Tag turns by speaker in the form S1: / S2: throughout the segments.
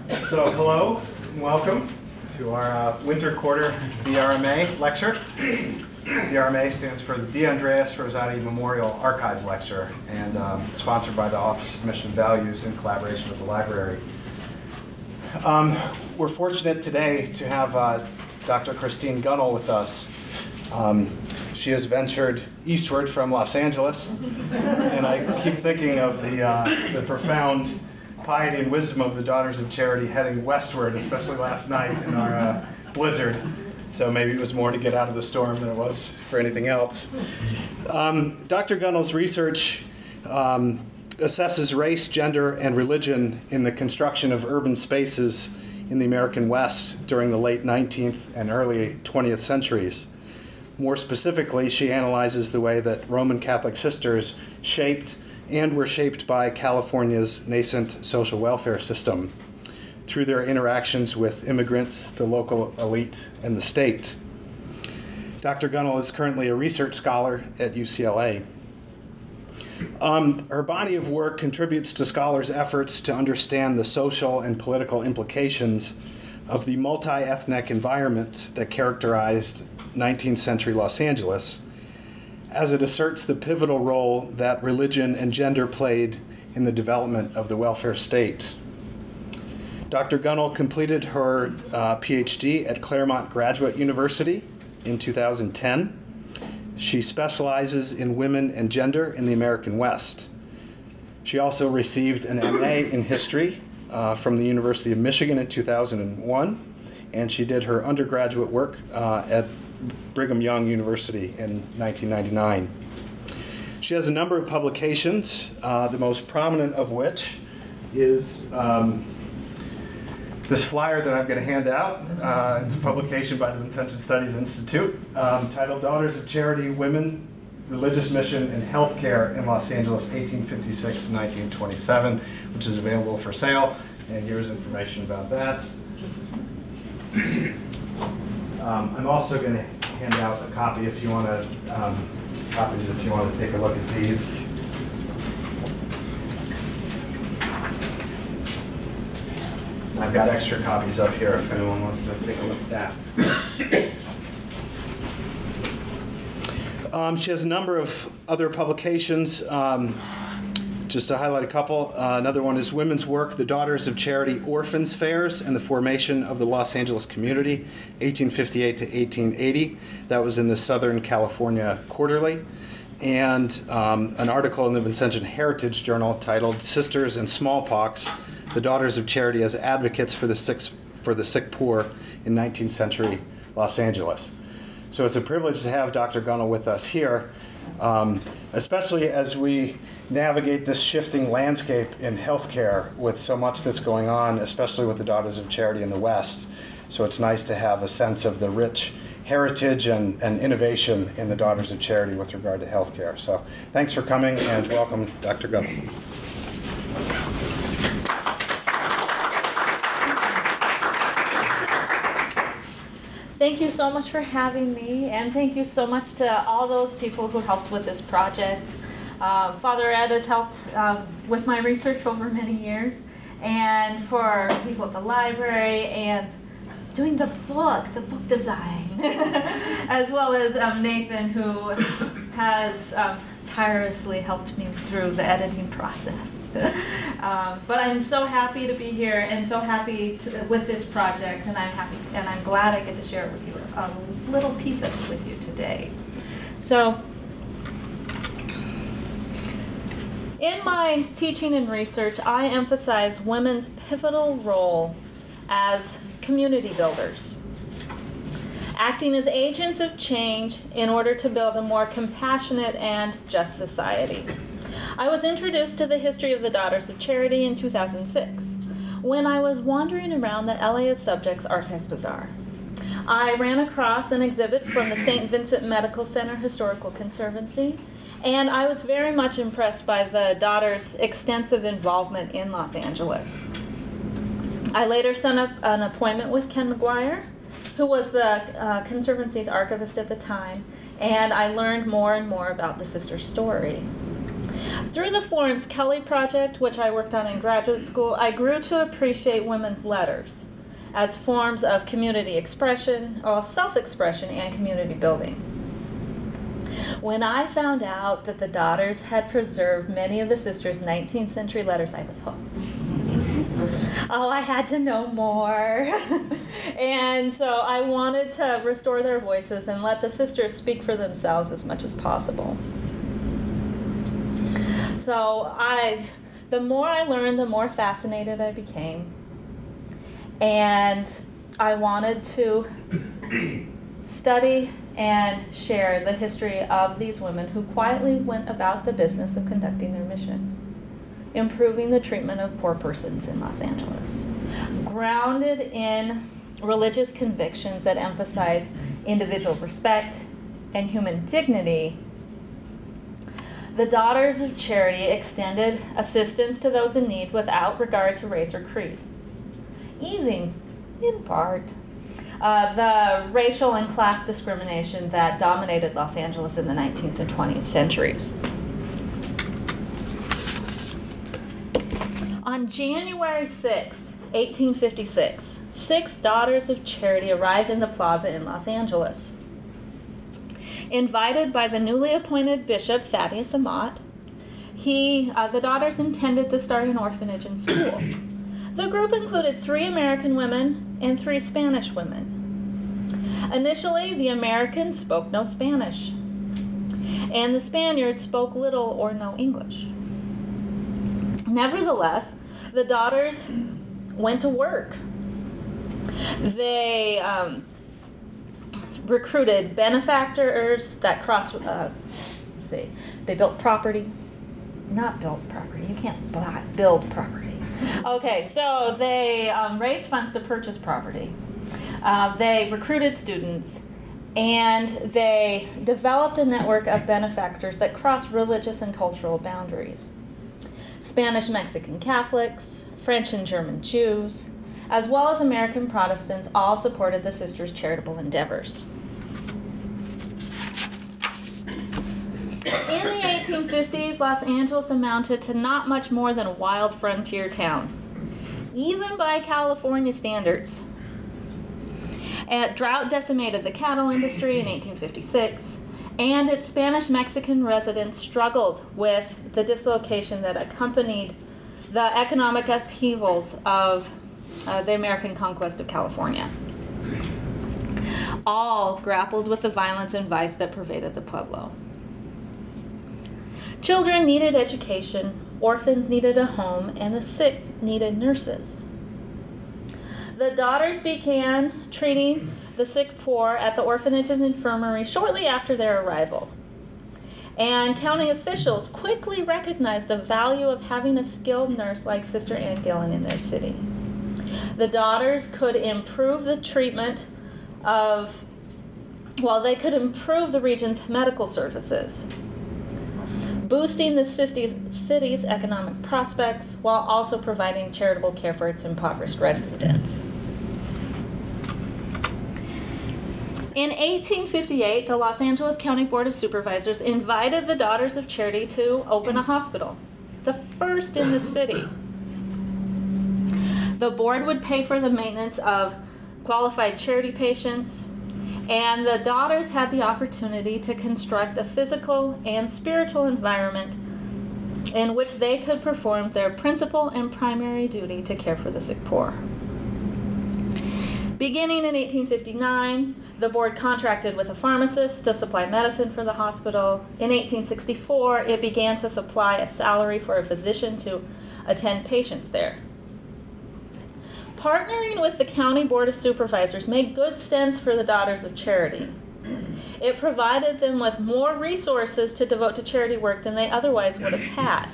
S1: So hello and welcome to our Winter Quarter DRMA lecture. DRMA stands for the DeAndreis-Rosati Memorial Archives lecture, and sponsored by the Office of Mission and Values in collaboration with the library. We're fortunate today to have Dr. Kristine Gunnell with us. She has ventured eastward from Los Angeles, and I keep thinking of the profound piety and wisdom of the Daughters of Charity heading westward, especially last night in our blizzard. So maybe it was more to get out of the storm than it was for anything else. Dr. Gunnell's research assesses race, gender, and religion in the construction of urban spaces in the American West during the late 19th and early 20th centuries. More specifically, she analyzes the way that Roman Catholic sisters shaped and were shaped by California's nascent social welfare system through their interactions with immigrants, the local elite, and the state. Dr. Gunnell is currently a research scholar at UCLA. Her body of work contributes to scholars' efforts to understand the social and political implications of the multi-ethnic environment that characterized 19th century Los Angeles, as it asserts the pivotal role that religion and gender played in the development of the welfare state. Dr. Gunnell completed her Ph.D. at Claremont Graduate University in 2010. She specializes in women and gender in the American West. She also received an MA in history from the University of Michigan in 2001, and she did her undergraduate work at Brigham Young University in 1999. She has a number of publications, the most prominent of which is this flyer that I'm going to hand out. It's a publication by the Vincent Studies Institute titled Daughters of Charity, Women, Religious Mission, and Healthcare in Los Angeles, 1856 to 1927, which is available for sale. And here's information about that. I'm also going to hand out a copy if you want to, copies if you want to take a look at these. I've got extra copies up here if anyone wants to take a look at that. She has a number of other publications. Just to highlight a couple, another one is Women's Work, the Daughters of Charity Orphans Fairs and the Formation of the Los Angeles Community, 1858 to 1880. That was in the Southern California Quarterly. And an article in the Vincentian Heritage Journal titled Sisters and Smallpox, the Daughters of Charity as Advocates for the Sick Poor in 19th century Los Angeles. So it's a privilege to have Dr. Gunnell with us here, especially as we navigate this shifting landscape in healthcare with so much that's going on, especially with the Daughters of Charity in the West. So it's nice to have a sense of the rich heritage and innovation in the Daughters of Charity with regard to healthcare. So thanks for coming and welcome, Dr. Gunnell.
S2: Thank you so much for having me, and thank you so much to all those people who helped with this project. Father Ed has helped with my research over many years, and for people at the library, and doing the book design, as well as Nathan, who has tirelessly helped me through the editing process. But I'm so happy to be here and so happy with this project, and I'm glad I get to share it with you, a little piece of it with you today. So, in my teaching and research, I emphasize women's pivotal role as community builders, acting as agents of change in order to build a more compassionate and just society. I was introduced to the history of the Daughters of Charity in 2006 when I was wandering around the LA Subjects Archives Bazaar. I ran across an exhibit from the St. Vincent Medical Center Historical Conservancy, and I was very much impressed by the Daughters' extensive involvement in Los Angeles. I later set up an appointment with Ken McGuire, who was the Conservancy's archivist at the time, and I learned more and more about the sisters' story. Through the Florence Kelly Project, which I worked on in graduate school, I grew to appreciate women's letters as forms of community expression, or self-expression, and community building. When I found out that the daughters had preserved many of the sisters' 19th century letters, I was hooked. Oh, I had to know more. And so I wanted to restore their voices and let the sisters speak for themselves as much as possible. So the more I learned, the more fascinated I became. And I wanted to study and share the history of these women who quietly went about the business of conducting their mission, improving the treatment of poor persons in Los Angeles, grounded in religious convictions that emphasize individual respect and human dignity. The Daughters of Charity extended assistance to those in need without regard to race or creed, easing, in part, the racial and class discrimination that dominated Los Angeles in the 19th and 20th centuries. On January 6, 1856, 6 Daughters of Charity arrived in the plaza in Los Angeles. Invited by the newly appointed Bishop Thaddeus Amat, the daughters intended to start an orphanage and school. The group included 3 American women and 3 Spanish women. Initially, the Americans spoke no Spanish, and the Spaniards spoke little or no English. Nevertheless, the daughters went to work. They recruited benefactors that they built property. Not built property. You can't build property. Okay, so they raised funds to purchase property. They recruited students, and they developed a network of benefactors that crossed religious and cultural boundaries. Spanish-Mexican Catholics, French and German Jews, as well as American Protestants, all supported the sisters' charitable endeavors. In the 1850s, Los Angeles amounted to not much more than a wild frontier town, even by California standards. Drought decimated the cattle industry in 1856, and its Spanish-Mexican residents struggled with the dislocation that accompanied the economic upheavals of the American conquest of California. All grappled with the violence and vice that pervaded the pueblo. Children needed education, orphans needed a home, and the sick needed nurses. The daughters began treating the sick poor at the orphanage and infirmary shortly after their arrival. And county officials quickly recognized the value of having a skilled nurse like Sister Ann Gillen in their city. The daughters could improve the treatment they could improve the region's medical services, boosting the city's economic prospects while also providing charitable care for its impoverished residents. In 1858, the Los Angeles County Board of Supervisors invited the Daughters of Charity to open a hospital, the first in the city. The board would pay for the maintenance of qualified charity patients, and the daughters had the opportunity to construct a physical and spiritual environment in which they could perform their principal and primary duty to care for the sick poor. Beginning in 1859, the board contracted with a pharmacist to supply medicine for the hospital. In 1864, it began to supply a salary for a physician to attend patients there. Partnering with the County Board of Supervisors made good sense for the Daughters of Charity. It provided them with more resources to devote to charity work than they otherwise would have had,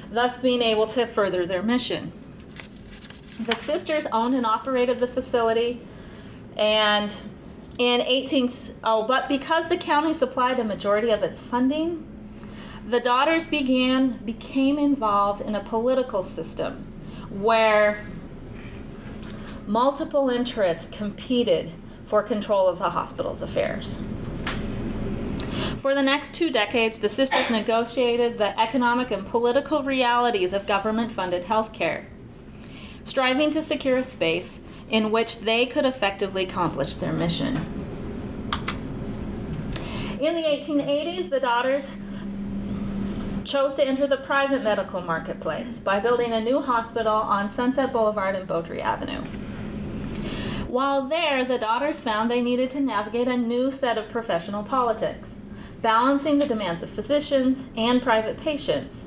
S2: thus being able to further their mission. The sisters owned and operated the facility, and but because the county supplied a majority of its funding, the daughters became involved in a political system where multiple interests competed for control of the hospital's affairs. For the next 2 decades, the sisters negotiated the economic and political realities of government-funded health care, striving to secure a space in which they could effectively accomplish their mission. In the 1880s, the daughters chose to enter the private medical marketplace by building a new hospital on Sunset Boulevard and Beaudry Avenue. While there, the daughters found they needed to navigate a new set of professional politics, balancing the demands of physicians and private patients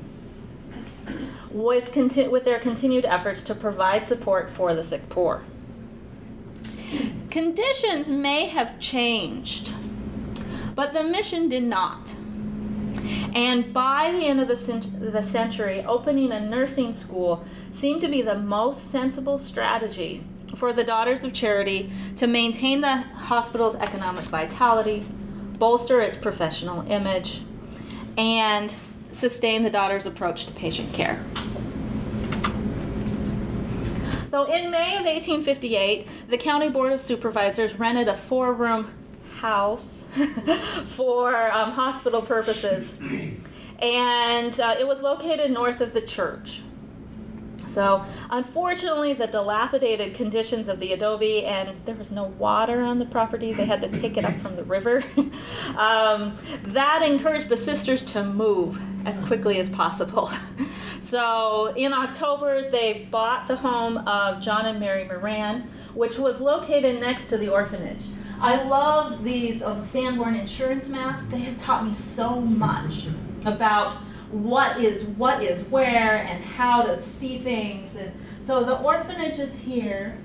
S2: with their continued efforts to provide support for the sick poor. Conditions may have changed, but the mission did not. And by the end of the century, opening a nursing school seemed to be the most sensible strategy for the Daughters of Charity to maintain the hospital's economic vitality, bolster its professional image, and sustain the Daughters' approach to patient care. So in May of 1858, the County Board of Supervisors rented a 4-room house for hospital purposes, and it was located north of the church. So unfortunately, the dilapidated conditions of the adobe, and there was no water on the property, they had to take it up from the river, that encouraged the sisters to move as quickly as possible. So in October, they bought the home of John and Mary Moran, which was located next to the orphanage. I love these Sanborn insurance maps. They have taught me so much about what is where and how to see things. And so the orphanage is here,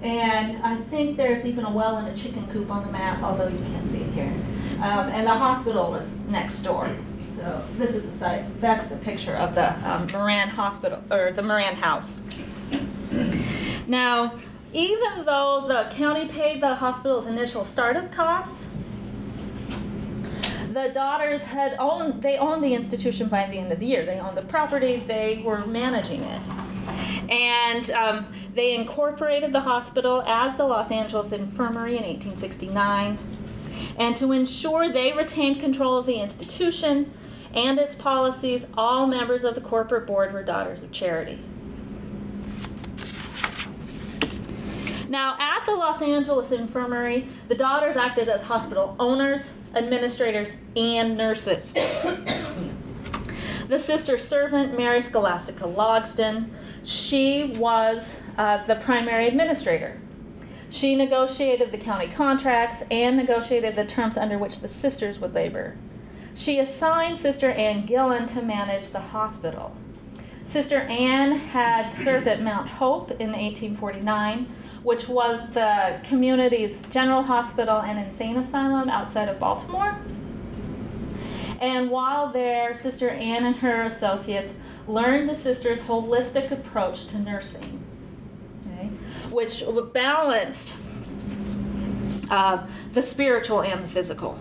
S2: and I think there's even a well and a chicken coop on the map, although you can't see it here. And the hospital was next door. So this is the site. That's the picture of the Moran Hospital, or the Moran House. Now, even though the county paid the hospital's initial startup costs, the daughters owned the institution by the end of the year. They owned the property, they were managing it. And they incorporated the hospital as the Los Angeles Infirmary in 1869. And to ensure they retained control of the institution and its policies, all members of the corporate board were Daughters of Charity. Now, at the Los Angeles Infirmary, the daughters acted as hospital owners, administrators, and nurses. The sister servant, Mary Scholastica Logsdon, she was the primary administrator. She negotiated the county contracts and negotiated the terms under which the sisters would labor. She assigned Sister Ann Gillen to manage the hospital. Sister Ann had served at Mount Hope in 1849, which was the community's general hospital and insane asylum outside of Baltimore. And while there, Sister Ann and her associates learned the sisters' holistic approach to nursing, okay, which balanced the spiritual and the physical.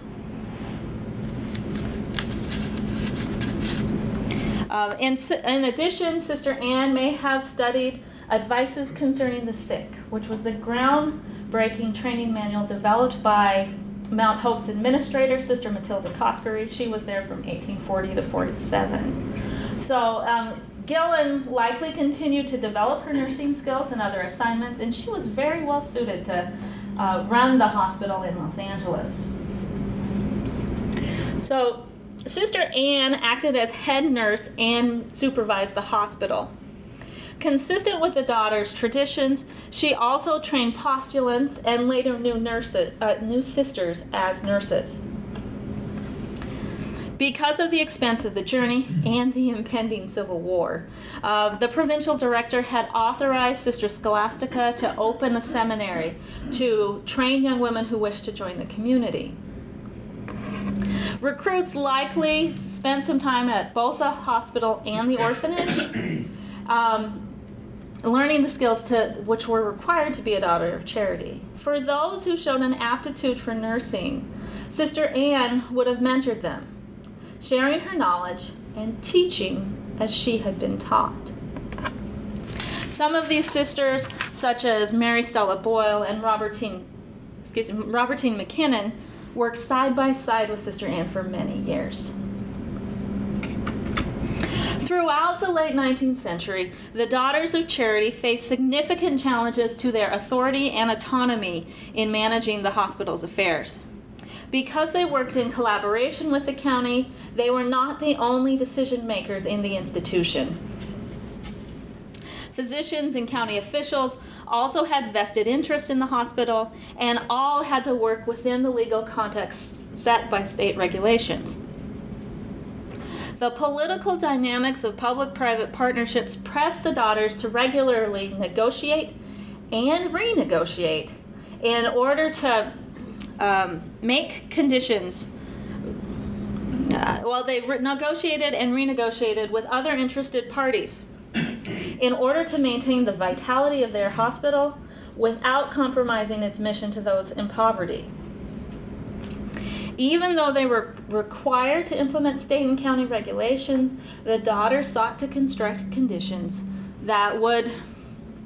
S2: In addition, Sister Ann may have studied Advices Concerning the Sick, which was the groundbreaking training manual developed by Mount Hope's administrator, Sister Matilda Cosbury. She was there from 1840 to 47. So Gillen likely continued to develop her nursing skills and other assignments, and she was very well suited to run the hospital in Los Angeles. So Sister Ann acted as head nurse and supervised the hospital. Consistent with the daughters' traditions, she also trained postulants and later new sisters as nurses. Because of the expense of the journey and the impending Civil War, the provincial director had authorized Sister Scholastica to open a seminary to train young women who wished to join the community. Recruits likely spent some time at both the hospital and the orphanage, learning the skills which were required to be a Daughter of Charity. For those who showed an aptitude for nursing, Sister Ann would have mentored them, sharing her knowledge and teaching as she had been taught. Some of these sisters, such as Mary Stella Boyle and Robertine McKinnon, worked side by side with Sister Anne for many years. Throughout the late 19th century, the Daughters of Charity faced significant challenges to their authority and autonomy in managing the hospital's affairs. Because they worked in collaboration with the county, they were not the only decision makers in the institution. Physicians and county officials also had vested interest in the hospital, and all had to work within the legal context set by state regulations. The political dynamics of public-private partnerships pressed the daughters to regularly negotiate and renegotiate in order to make conditions. They negotiated and renegotiated with other interested parties in order to maintain the vitality of their hospital without compromising its mission to those in poverty. Even though they were required to implement state and county regulations, the daughters sought to construct conditions that would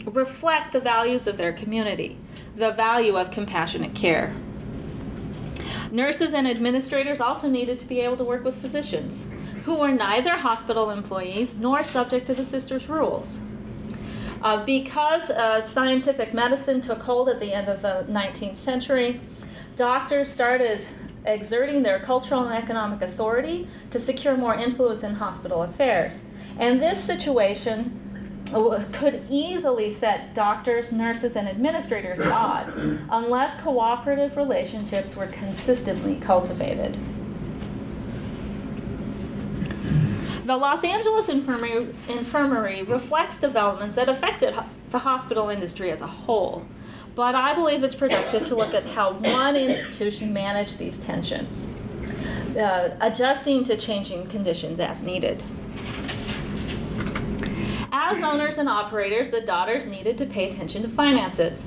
S2: reflect the values of their community, the value of compassionate care. Nurses and administrators also needed to be able to work with physicians, who were neither hospital employees nor subject to the sisters' rules. Because scientific medicine took hold at the end of the 19th century, doctors started exerting their cultural and economic authority to secure more influence in hospital affairs. And this situation could easily set doctors, nurses, and administrators at odds unless cooperative relationships were consistently cultivated. The Los Angeles Infirmary reflects developments that affected the hospital industry as a whole, but I believe it's productive to look at how one institution managed these tensions, adjusting to changing conditions as needed. As owners and operators, the daughters needed to pay attention to finances,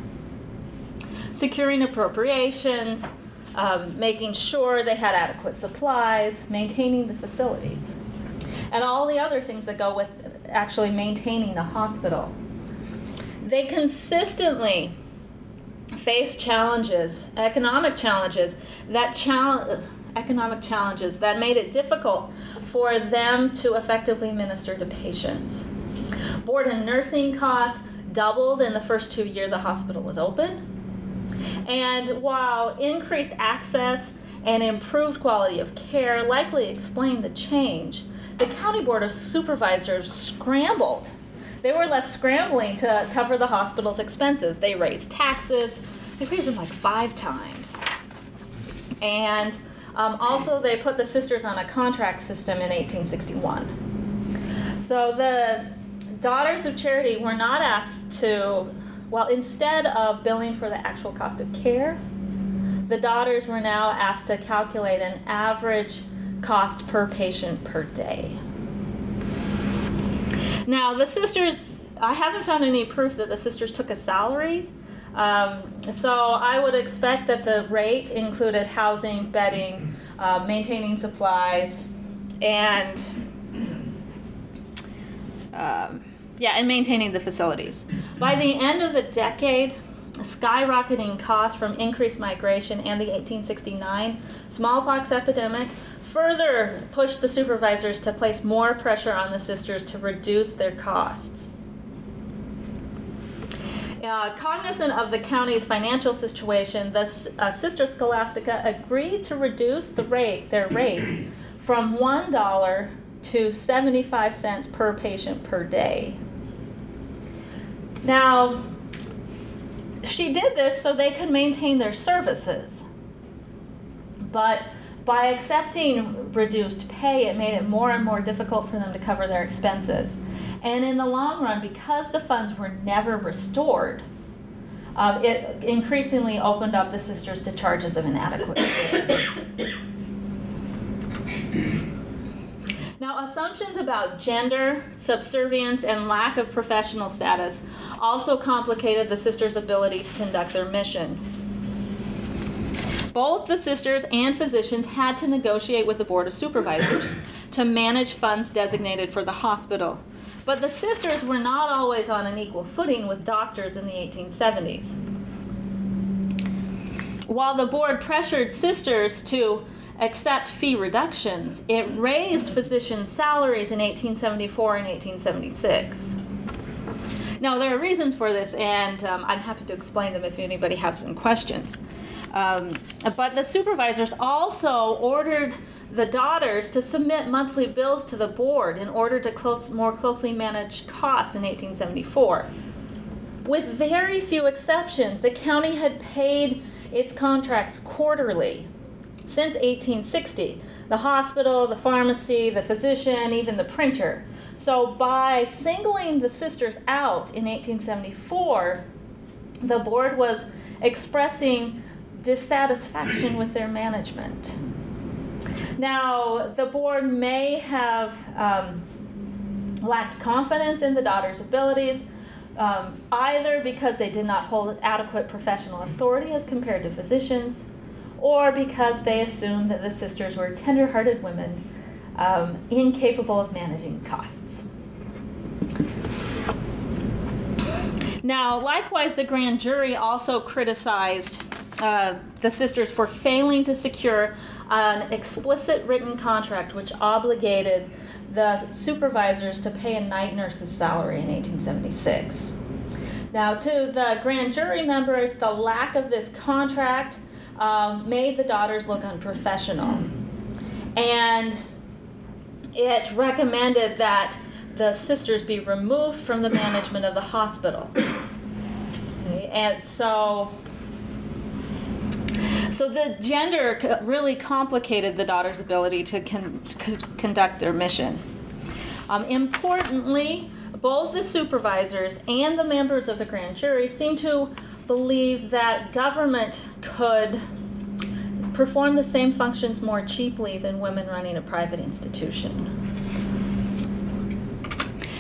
S2: securing appropriations, making sure they had adequate supplies, maintaining the facilities, and all the other things that go with actually maintaining a hospital. They consistently faced challenges, economic challenges that made it difficult for them to effectively minister to patients. Board and nursing costs doubled in the first 2 years the hospital was open. And while increased access and improved quality of care likely explained the change, the County Board of Supervisors scrambled. They were left scrambling to cover the hospital's expenses. They raised taxes. They raised them like 5 times. And also they put the sisters on a contract system in 1861. So the Daughters of Charity were not asked to, instead of billing for the actual cost of care, the daughters were now asked to calculate an average cost per patient per day. Now, the sisters, I haven't found any proof that the sisters took a salary, so I would expect that the rate included housing, bedding, maintaining supplies, and maintaining the facilities. By the end of the decade, skyrocketing costs from increased migration and the 1869 smallpox epidemic further pushed the supervisors to place more pressure on the sisters to reduce their costs. Cognizant of the county's financial situation, the Sister Scholastica agreed to reduce their rate from $1 to 75 cents per patient per day. Now, she did this so they could maintain their services. But by accepting reduced pay, it made it more and more difficult for them to cover their expenses. And in the long run, because the funds were never restored, it increasingly opened up the sisters to charges of inadequate care. Now, assumptions about gender, subservience, and lack of professional status also complicated the sisters' ability to conduct their mission. Both the sisters and physicians had to negotiate with the Board of Supervisors to manage funds designated for the hospital. But the sisters were not always on an equal footing with doctors in the 1870s. while the board pressured sisters to accept fee reductions, it raised physicians' salaries in 1874 and 1876. Now, there are reasons for this, and I'm happy to explain them if anybody has some questions. But the supervisors also ordered the daughters to submit monthly bills to the board in order to more closely manage costs in 1874. With very few exceptions, the county had paid its contracts quarterly since 1860. The hospital, the pharmacy, the physician, even the printer. So by singling the sisters out in 1874, the board was expressing dissatisfaction with their management. Now, the board may have lacked confidence in the daughters' abilities, either because they did not hold adequate professional authority as compared to physicians, or because they assumed that the sisters were tender-hearted women incapable of managing costs. Now, likewise, the grand jury also criticized the sisters for failing to secure an explicit written contract which obligated the supervisors to pay a night nurse's salary in 1876. Now, to the grand jury members, the lack of this contract made the daughters look unprofessional. And it recommended that the sisters be removed from the management of the hospital. Okay, and so the gender really complicated the daughters' ability to conduct their mission. Importantly, both the supervisors and the members of the grand jury seemed to believe that government could perform the same functions more cheaply than women running a private institution.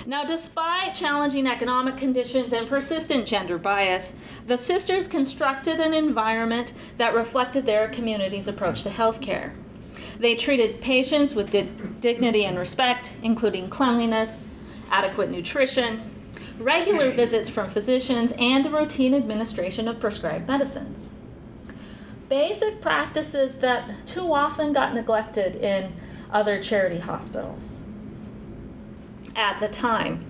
S2: Now, despite challenging economic conditions and persistent gender bias, the sisters constructed an environment that reflected their community's approach to healthcare. They treated patients with dignity and respect, including cleanliness, adequate nutrition, regular visits from physicians, and the routine administration of prescribed medicines. Basic practices that too often got neglected in other charity hospitals at the time.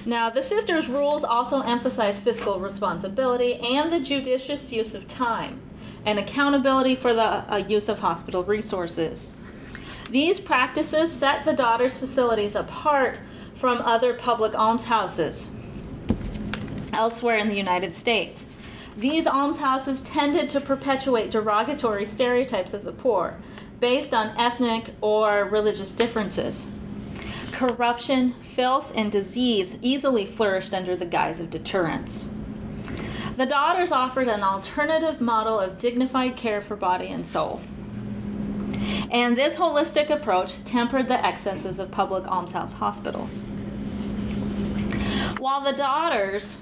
S2: Now, the sisters' rules also emphasize fiscal responsibility and the judicious use of time and accountability for the use of hospital resources. These practices set the daughters' facilities apart from other public almshouses elsewhere in the United States. These almshouses tended to perpetuate derogatory stereotypes of the poor based on ethnic or religious differences. Corruption, filth, and disease easily flourished under the guise of deterrence. The daughters offered an alternative model of dignified care for body and soul. And this holistic approach tempered the excesses of public almshouse hospitals. While the daughters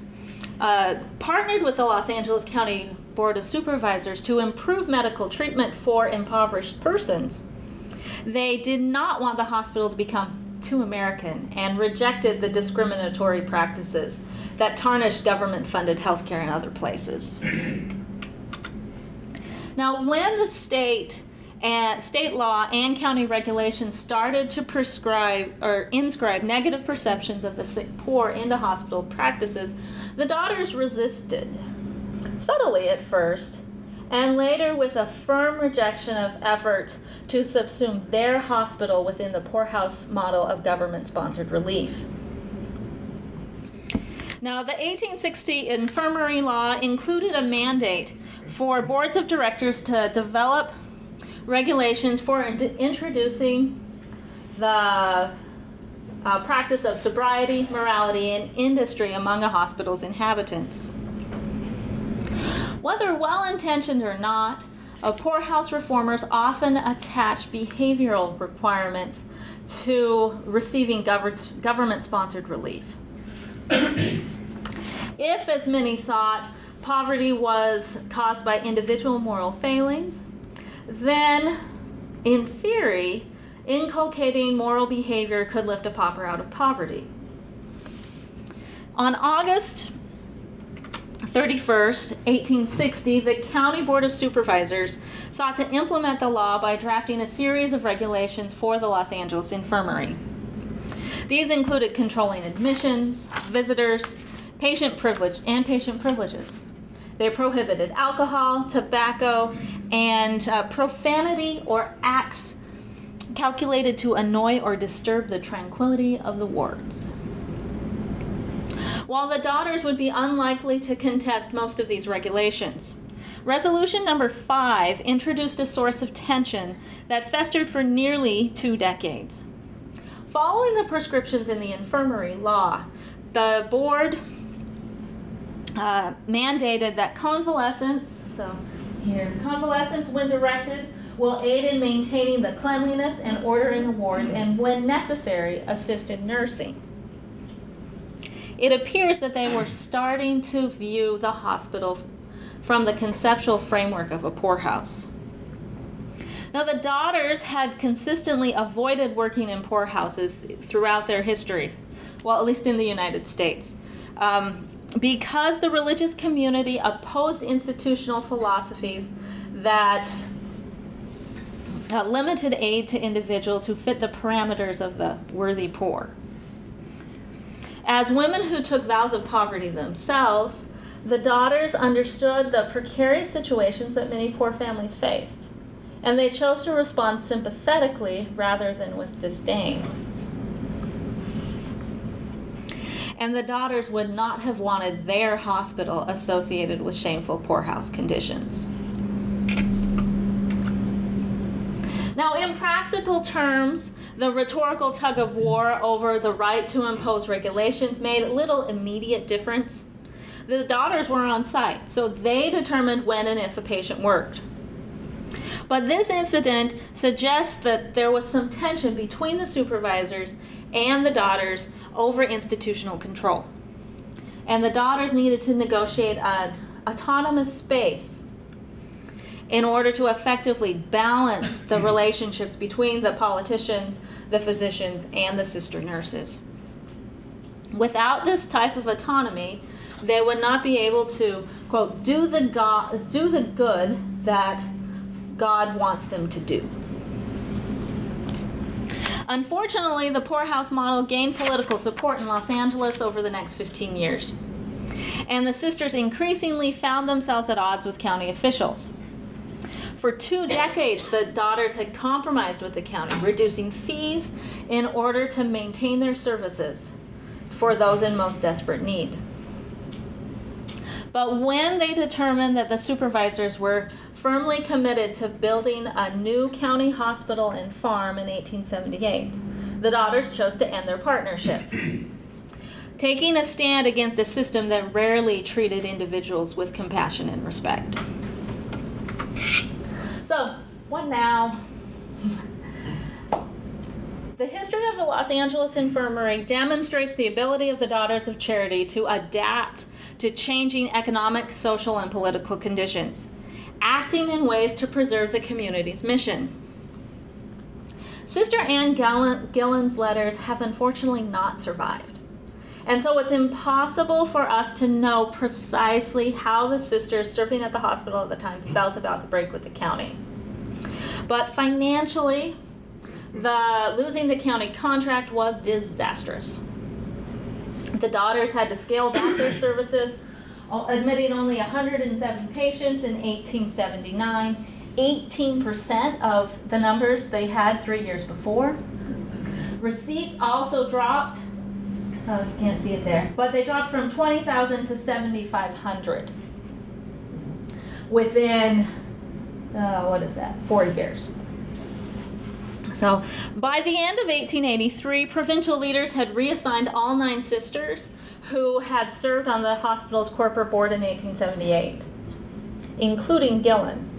S2: partnered with the Los Angeles County Board of Supervisors to improve medical treatment for impoverished persons, they did not want the hospital to become too American and rejected the discriminatory practices that tarnished government-funded healthcare in other places. Now, when the state law and county regulations started to prescribe or inscribe negative perceptions of the sick poor into hospital practices, the daughters resisted, subtly at first, and later with a firm rejection of efforts to subsume their hospital within the poorhouse model of government-sponsored relief. Now, the 1860 Infirmary Law included a mandate for boards of directors to develop regulations for introducing the practice of sobriety, morality, and industry among a hospital's inhabitants. Whether well-intentioned or not, poorhouse reformers often attach behavioral requirements to receiving government-sponsored relief. If, as many thought, poverty was caused by individual moral failings, then, in theory, inculcating moral behavior could lift a pauper out of poverty. On August 31st, 1860, the County Board of Supervisors sought to implement the law by drafting a series of regulations for the Los Angeles Infirmary. These included controlling admissions, visitors, patient privileges. They prohibited alcohol, tobacco, and profanity or acts calculated to annoy or disturb the tranquility of the wards. While the daughters would be unlikely to contest most of these regulations, Resolution number 5 introduced a source of tension that festered for nearly 2 decades. Following the prescriptions in the Infirmary Law, the board mandated that convalescents, convalescents when directed, will aid in maintaining the cleanliness and order in the wards, and when necessary, assist in nursing. It appears that they were starting to view the hospital from the conceptual framework of a poorhouse. Now, the daughters had consistently avoided working in poorhouses throughout their history, well, at least in the United States, because the religious community opposed institutional philosophies that limited aid to individuals who fit the parameters of the worthy poor. As women who took vows of poverty themselves, the daughters understood the precarious situations that many poor families faced, and they chose to respond sympathetically rather than with disdain. And the daughters would not have wanted their hospital associated with shameful poorhouse conditions. Now, in practical terms, the rhetorical tug of war over the right to impose regulations made little immediate difference. The daughters were on site, so they determined when and if a patient worked. But this incident suggests that there was some tension between the supervisors and the daughters over institutional control. And the daughters needed to negotiate an autonomous space in order to effectively balance the relationships between the politicians, the physicians, and the sister nurses. Without this type of autonomy, they would not be able to, quote, do the good that God wants them to do. Unfortunately, the poorhouse model gained political support in Los Angeles over the next 15 years. And the sisters increasingly found themselves at odds with county officials. For 2 decades, the daughters had compromised with the county, reducing fees in order to maintain their services for those in most desperate need. But when they determined that the supervisors were firmly committed to building a new county hospital and farm in 1878, the daughters chose to end their partnership, taking a stand against a system that rarely treated individuals with compassion and respect. So, what now? The history of the Los Angeles Infirmary demonstrates the ability of the Daughters of Charity to adapt to changing economic, social, and political conditions, acting in ways to preserve the community's mission. Sister Anne Gillen's letters have unfortunately not survived, and so it's impossible for us to know precisely how the sisters serving at the hospital at the time felt about the break with the county. But financially, losing the county contract was disastrous. The daughters had to scale back their services, admitting only 107 patients in 1879, 18% of the numbers they had 3 years before. Receipts also dropped. Oh, you can't see it there, but they dropped from 20,000 to 7,500 within, 4 years. So by the end of 1883, provincial leaders had reassigned all 9 sisters who had served on the hospital's corporate board in 1878, including Gillen.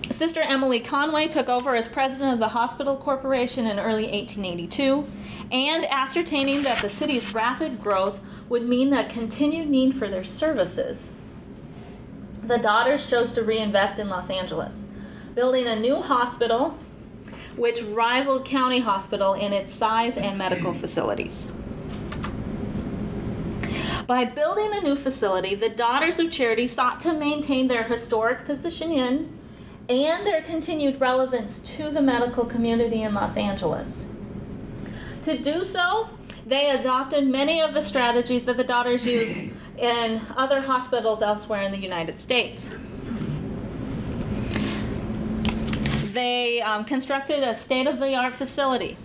S2: Sister Emily Conway took over as president of the hospital corporation in early 1882, and ascertaining that the city's rapid growth would mean a continued need for their services, the daughters chose to reinvest in Los Angeles, building a new hospital which rivaled County Hospital in its size and medical facilities. By building a new facility, the Daughters of Charity sought to maintain their historic position in and their continued relevance to the medical community in Los Angeles. To do so, they adopted many of the strategies that the Daughters use in other hospitals elsewhere in the United States. They constructed a state-of-the-art facility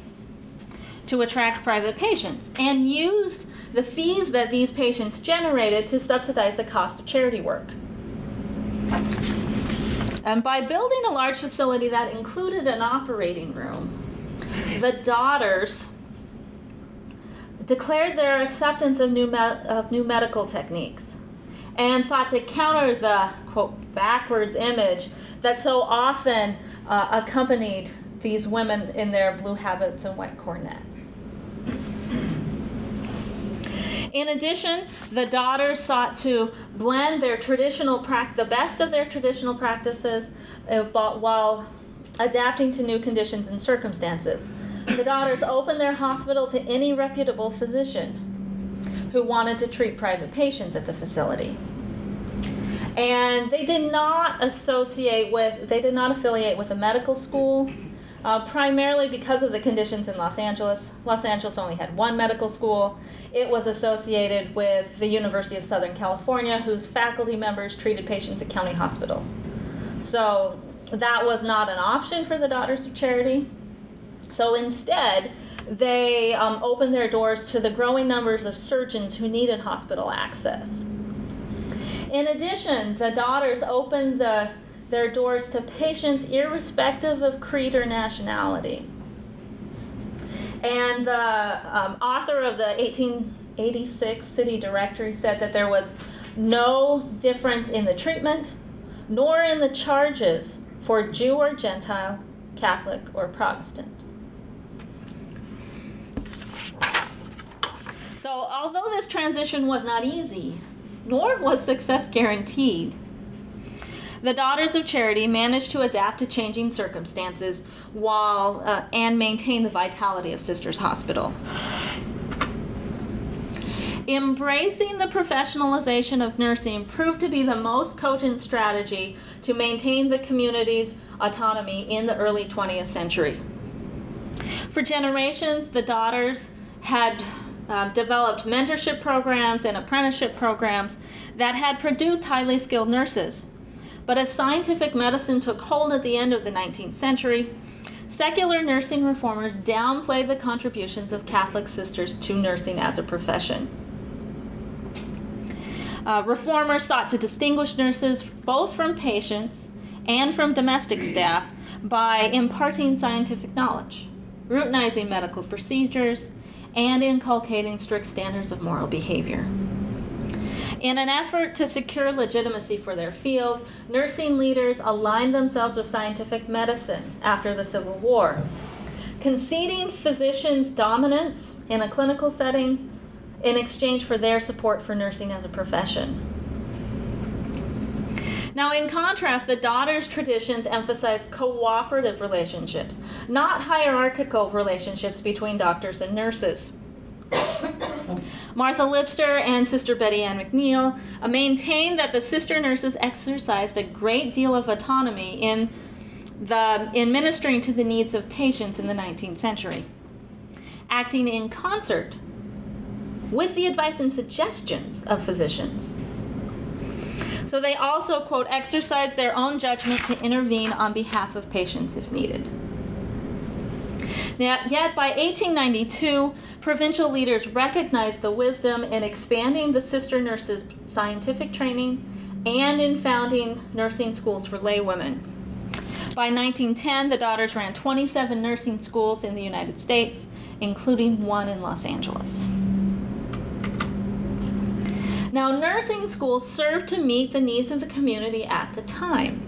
S2: to attract private patients and used the fees that these patients generated to subsidize the cost of charity work. And by building a large facility that included an operating room, the Daughters declared their acceptance of new medical techniques and sought to counter the, quote, backwards image that so often accompanied these women in their blue habits and white cornets. In addition, the Daughters sought to blend their the best of their traditional practices while adapting to new conditions and circumstances. The Daughters opened their hospital to any reputable physician who wanted to treat private patients at the facility. And they did not affiliate with a medical school, primarily because of the conditions in Los Angeles. Los Angeles only had one medical school. It was associated with the University of Southern California, whose faculty members treated patients at County Hospital. So that was not an option for the Daughters of Charity. So instead, they opened their doors to the growing numbers of surgeons who needed hospital access. In addition, the Daughters opened their doors to patients irrespective of creed or nationality. And the author of the 1886 City Directory said that there was no difference in the treatment nor in the charges for Jew or Gentile, Catholic or Protestant. So although this transition was not easy, nor was success guaranteed, the Daughters of Charity managed to adapt to changing circumstances and maintain the vitality of Sisters Hospital. Embracing the professionalization of nursing proved to be the most cogent strategy to maintain the community's autonomy in the early 20th century. For generations, the Daughters had developed mentorship programs and apprenticeship programs that had produced highly skilled nurses. But as scientific medicine took hold at the end of the 19th century, secular nursing reformers downplayed the contributions of Catholic sisters to nursing as a profession. Reformers sought to distinguish nurses both from patients and from domestic staff by imparting scientific knowledge, routinizing medical procedures, and inculcating strict standards of moral behavior. In an effort to secure legitimacy for their field, nursing leaders aligned themselves with scientific medicine after the Civil War, conceding physicians' dominance in a clinical setting in exchange for their support for nursing as a profession. Now, in contrast, the Daughters' traditions emphasized cooperative relationships, not hierarchical relationships between doctors and nurses. Martha Lipster and Sister Betty Ann McNeil maintained that the sister nurses exercised a great deal of autonomy in ministering to the needs of patients in the 19th century, acting in concert with the advice and suggestions of physicians. So they also, quote, exercised their own judgment to intervene on behalf of patients if needed. Yet by 1892, provincial leaders recognized the wisdom in expanding the sister nurses' scientific training and in founding nursing schools for laywomen. By 1910, the Daughters ran 27 nursing schools in the United States, including one in Los Angeles. Now, nursing schools served to meet the needs of the community at the time.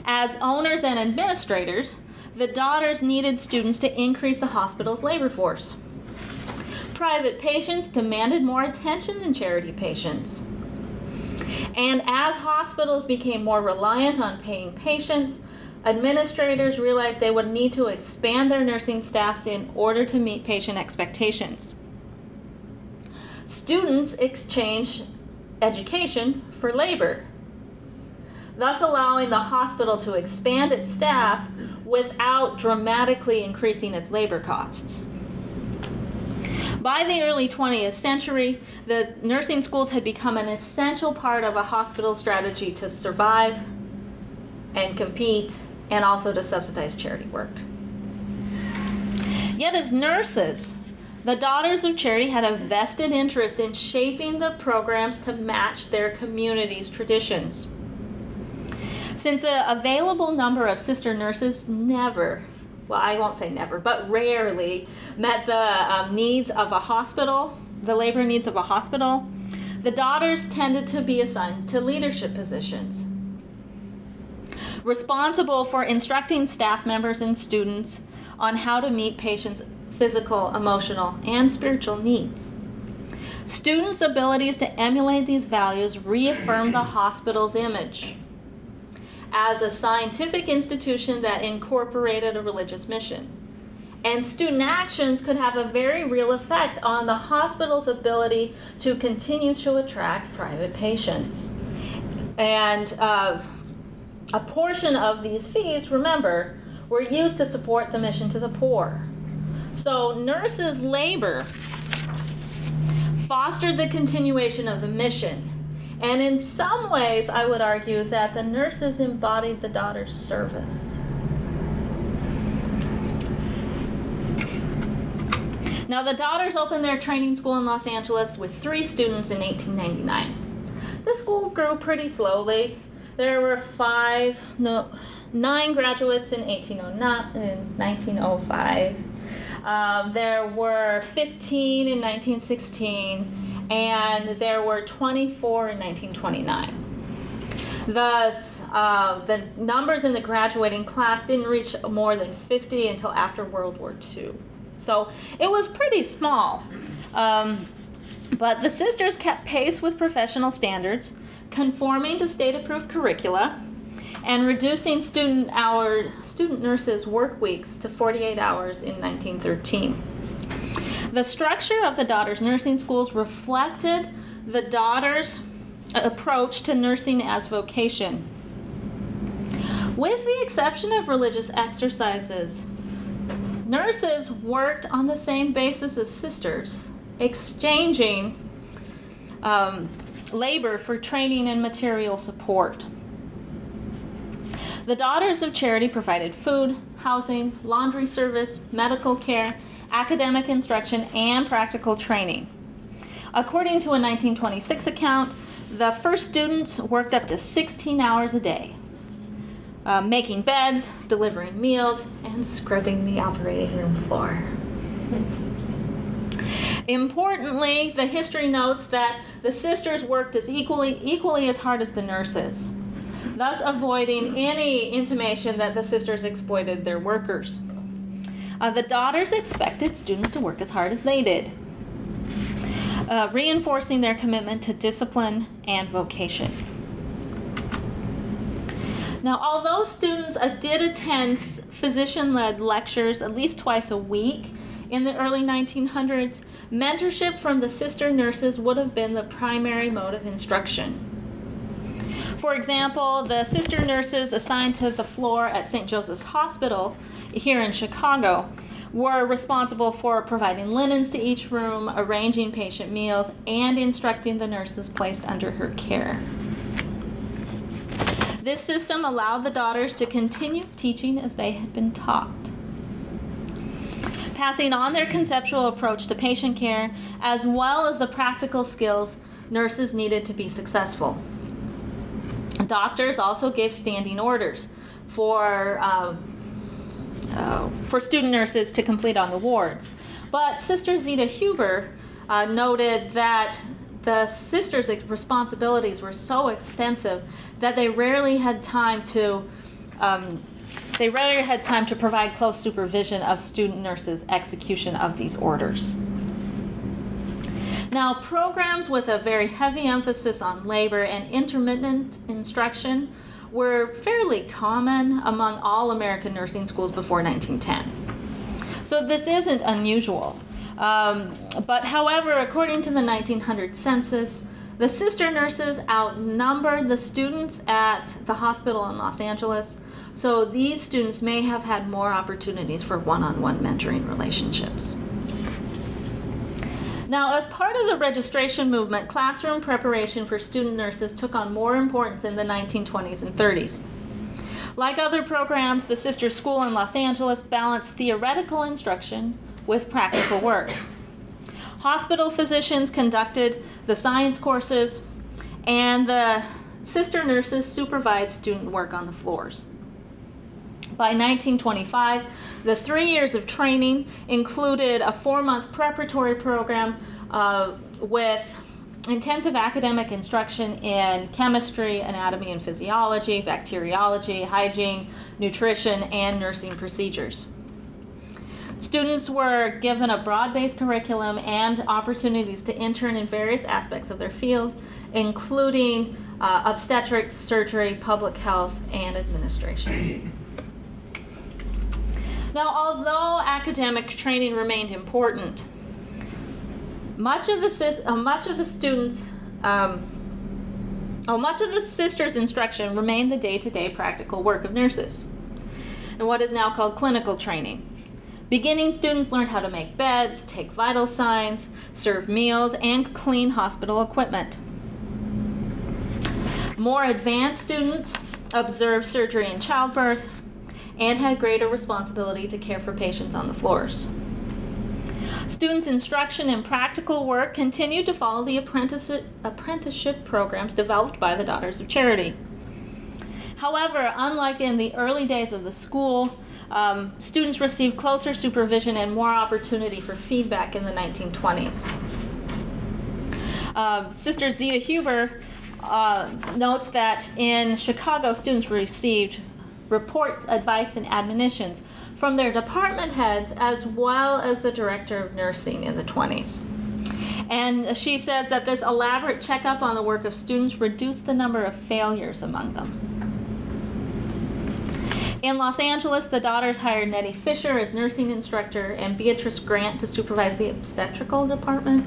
S2: As owners and administrators, the Daughters needed students to increase the hospital's labor force. Private patients demanded more attention than charity patients. And as hospitals became more reliant on paying patients, administrators realized they would need to expand their nursing staffs in order to meet patient expectations. students exchanged education for labor, thus allowing the hospital to expand its staff without dramatically increasing its labor costs. By the early 20th century, the nursing schools had become an essential part of a hospital strategy to survive and compete, and also to subsidize charity work. Yet as nurses, the Daughters of Charity had a vested interest in shaping the programs to match their community's traditions. Since the available number of sister nurses never, well, I won't say never, but rarely met the needs of a hospital, the labor needs of a hospital, the daughters tended to be assigned to leadership positions, responsible for instructing staff members and students on how to meet patients' physical, emotional, and spiritual needs. Students' abilities to emulate these values reaffirmed the hospital's image as a scientific institution that incorporated a religious mission. And student actions could have a very real effect on the hospital's ability to continue to attract private patients. And a portion of these fees, remember, were used to support the mission to the poor. So nurses' labor fostered the continuation of the mission. And in some ways, I would argue that the nurses embodied the daughters' service. Now, the daughters opened their training school in Los Angeles with 3 students in 1899. The school grew pretty slowly. There were 9 graduates in 1905. There were 15 in 1916. And there were 24 in 1929. Thus, the numbers in the graduating class didn't reach more than 50 until after World War II. So it was pretty small. But the sisters kept pace with professional standards, conforming to state-approved curricula, and reducing student nurses' work weeks to 48 hours in 1913. The structure of the daughters' nursing schools reflected the daughters' approach to nursing as vocation. With the exception of religious exercises, nurses worked on the same basis as sisters, exchanging labor for training and material support. The Daughters of Charity provided food, housing, laundry service, medical care, academic instruction, and practical training. According to a 1926 account, the first students worked up to 16 hours a day, making beds, delivering meals, and scrubbing the operating room floor. Importantly, the history notes that the sisters worked as equally as hard as the nurses, thus avoiding any intimation that the sisters exploited their workers. The daughters expected students to work as hard as they did, reinforcing their commitment to discipline and vocation. Now, although students did attend physician-led lectures at least twice a week in the early 1900s, mentorship from the sister nurses would have been the primary mode of instruction. For example, the sister nurses assigned to the floor at St. Joseph's Hospital here in Chicago were responsible for providing linens to each room, arranging patient meals, and instructing the nurses placed under her care. This system allowed the daughters to continue teaching as they had been taught, passing on their conceptual approach to patient care as well as the practical skills nurses needed to be successful. Doctors also gave standing orders for student nurses to complete on the wards. But Sister Zita Huber noted that the sisters' responsibilities were so extensive that they rarely had time to provide close supervision of student nurses' execution of these orders. Now, programs with a very heavy emphasis on labor and intermittent instruction were fairly common among all American nursing schools before 1910. So this isn't unusual. But however, according to the 1900 census, the sister nurses outnumbered the students at the hospital in Los Angeles, so these students may have had more opportunities for one-on-one mentoring relationships. Now, as part of the registration movement, classroom preparation for student nurses took on more importance in the 1920s and 30s. Like other programs, the sister school in Los Angeles balanced theoretical instruction with practical work. Hospital physicians conducted the science courses, and the sister nurses supervised student work on the floors. By 1925, the 3 years of training included a 4-month preparatory program with intensive academic instruction in chemistry, anatomy and physiology, bacteriology, hygiene, nutrition, and nursing procedures. Students were given a broad-based curriculum and opportunities to intern in various aspects of their field, including obstetrics, surgery, public health, and administration. Now, although academic training remained important, much of the sisters' instruction remained the day-to-day practical work of nurses, and what is now called clinical training. Beginning students learned how to make beds, take vital signs, serve meals, and clean hospital equipment. More advanced students observed surgery and childbirth and had greater responsibility to care for patients on the floors. Students' instruction in practical work continued to follow the apprenticeship programs developed by the Daughters of Charity. However, unlike in the early days of the school, students received closer supervision and more opportunity for feedback in the 1920s. Sister Zita Huber notes that in Chicago, students received reports, advice, and admonitions from their department heads as well as the director of nursing in the 20s. And she says that this elaborate checkup on the work of students reduced the number of failures among them. In Los Angeles, the daughters hired Nettie Fisher as nursing instructor and Beatrice Grant to supervise the obstetrical department.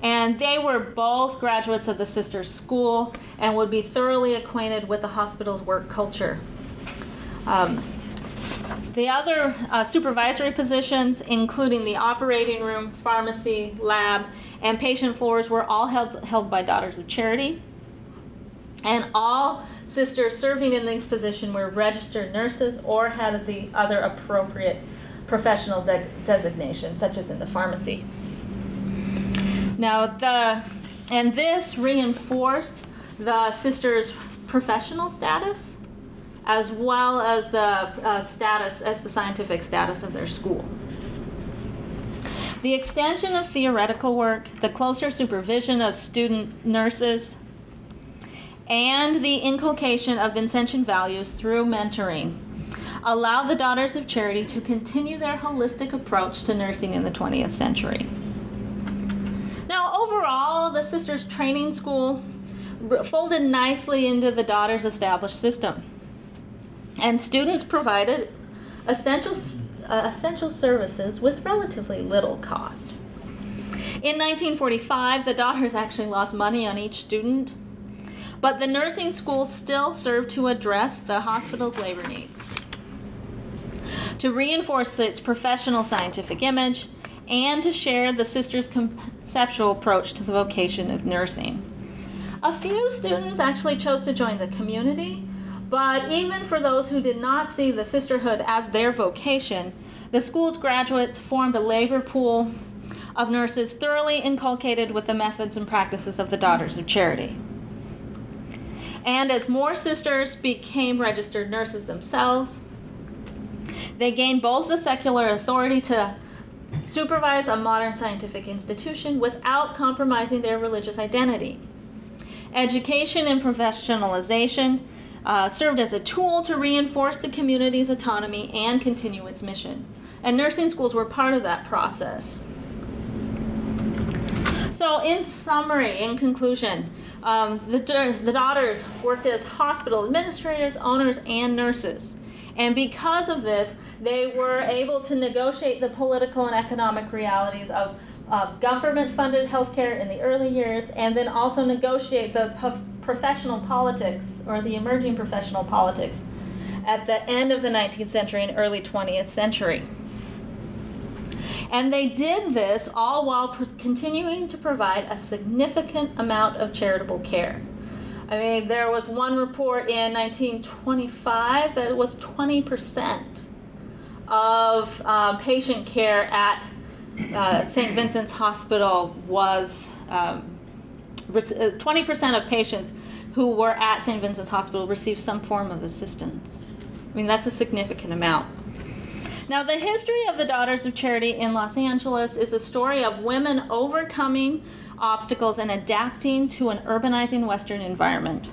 S2: And they were both graduates of the sisters' school and would be thoroughly acquainted with the hospital's work culture. The other supervisory positions, including the operating room, pharmacy, lab, and patient floors, were all held by Daughters of Charity. And all sisters serving in these positions were registered nurses or had the other appropriate professional designation, such as in the pharmacy. Now, this reinforced the sisters' professional status, as well as the scientific status of their school. The extension of theoretical work, the closer supervision of student nurses, and the inculcation of Vincentian values through mentoring allowed the Daughters of Charity to continue their holistic approach to nursing in the 20th century. Now, overall, the Sisters Training School folded nicely into the Daughters' established system, and students provided essential services with relatively little cost. In 1945, the Daughters actually lost money on each student, but the nursing school still served to address the hospital's labor needs, to reinforce its professional scientific image, and to share the sisters' conceptual approach to the vocation of nursing. A few students actually chose to join the community, but even for those who did not see the sisterhood as their vocation, the school's graduates formed a labor pool of nurses thoroughly inculcated with the methods and practices of the Daughters of Charity. And as more sisters became registered nurses themselves, they gained both the secular authority to supervise a modern scientific institution without compromising their religious identity. Education and professionalization served as a tool to reinforce the community's autonomy and continue its mission. And nursing schools were part of that process. So in summary, in conclusion, the daughters worked as hospital administrators, owners, and nurses. And because of this, they were able to negotiate the political and economic realities of government-funded healthcare in the early years, and then also negotiate the professional politics, or the emerging professional politics, at the end of the 19th century and early 20th century. And they did this all while continuing to provide a significant amount of charitable care. I mean, there was one report in 1925 that it was 20% of patient care at St. Vincent's Hospital was 20% of patients who were at St. Vincent's Hospital received some form of assistance. I mean, that's a significant amount. Now, the history of the Daughters of Charity in Los Angeles is a story of women overcoming obstacles and adapting to an urbanizing Western environment.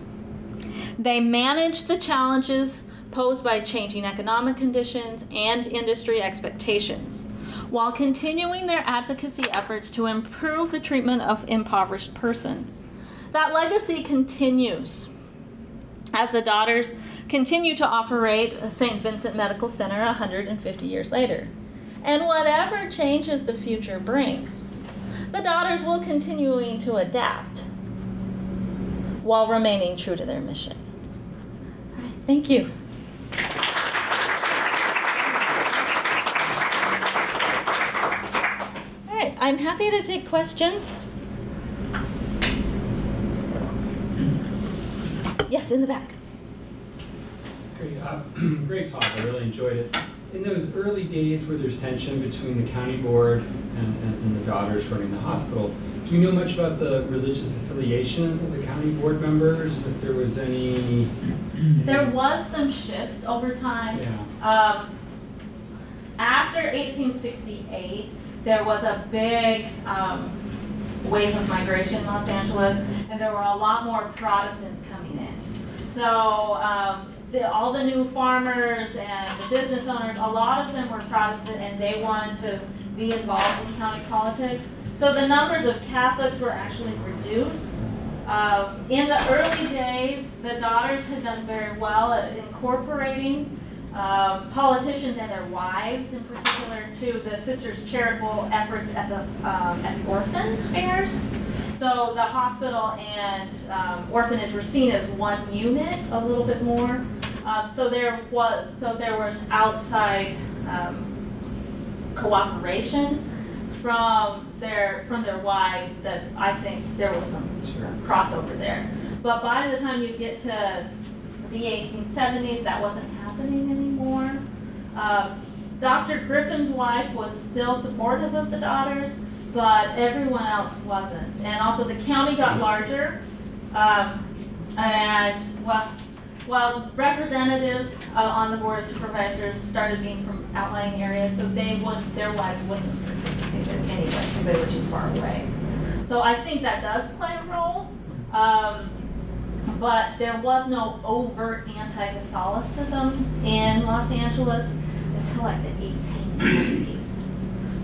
S2: They managed the challenges posed by changing economic conditions and industry expectations, while continuing their advocacy efforts to improve the treatment of impoverished persons. That legacy continues as the Daughters continue to operate St. Vincent Medical Center 150 years later. And whatever changes the future brings, the Daughters will continuing to adapt while remaining true to their mission. All right, thank you. All right, I'm happy to take questions. Yes, in the back.
S3: Great talk. I really enjoyed it. In those early days where there's tension between the county board and the daughters running the hospital, do you know much about the religious affiliation of the county board members? If there was any...
S2: There was some shifts over time.
S3: Yeah.
S2: After 1868, there was a big wave of migration in Los Angeles, and there were a lot more Protestants coming in. So all the new farmers and the business owners, a lot of them were Protestant, and they wanted to be involved in county politics. So the numbers of Catholics were actually reduced. In the early days, the Daughters had done very well at incorporating politicians and their wives, in particular, to the sisters' charitable efforts at the orphans fairs. So the hospital and orphanage were seen as one unit a little bit more. So there was outside cooperation from their wives that I think there was some crossover there. But by the time you get to the 1870s, that wasn't happening anymore. Dr. Griffin's wife was still supportive of the Daughters, but everyone else wasn't. And also the county got larger, and well, representatives on the board of supervisors started being from outlying areas, so their wives wouldn't have participated anyway because they were too far away. So I think that does play a role, but there was no overt anti-Catholicism in Los Angeles until like the 1890s.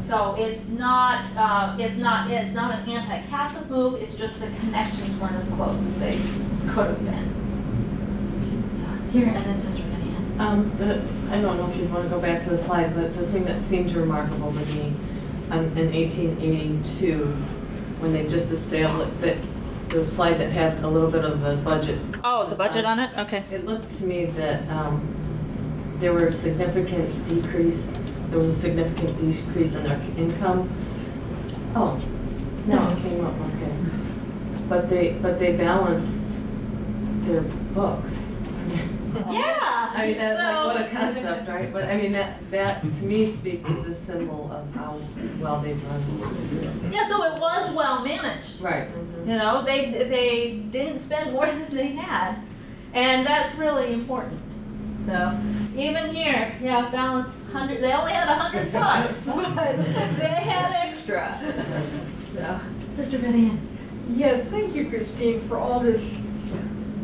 S2: So it's not an anti-Catholic move. It's just the connections weren't as close as they could have been. So here, and then Sister Vivian.
S4: I don't know if you want to go back to the slide, but the thing that seemed remarkable to me in 1882, when they just established that the slide that had a little bit of the budget.
S2: Oh, the budget on it? Okay.
S4: It looked to me that there was a significant decrease in their income. Oh, no, it came up, okay. But they balanced their books.
S2: Yeah.
S4: I mean, that's like, what a concept, right? But I mean, that to me speaks as a symbol of how well they've done.
S2: Yeah, so it was well managed.
S4: Right.
S2: You know, they didn't spend more than they had, and that's really important. So even here, yeah, balance 100. They only had $100, but they had extra. So, Sister Vivian.
S5: Yes, thank you, Kristine, for all this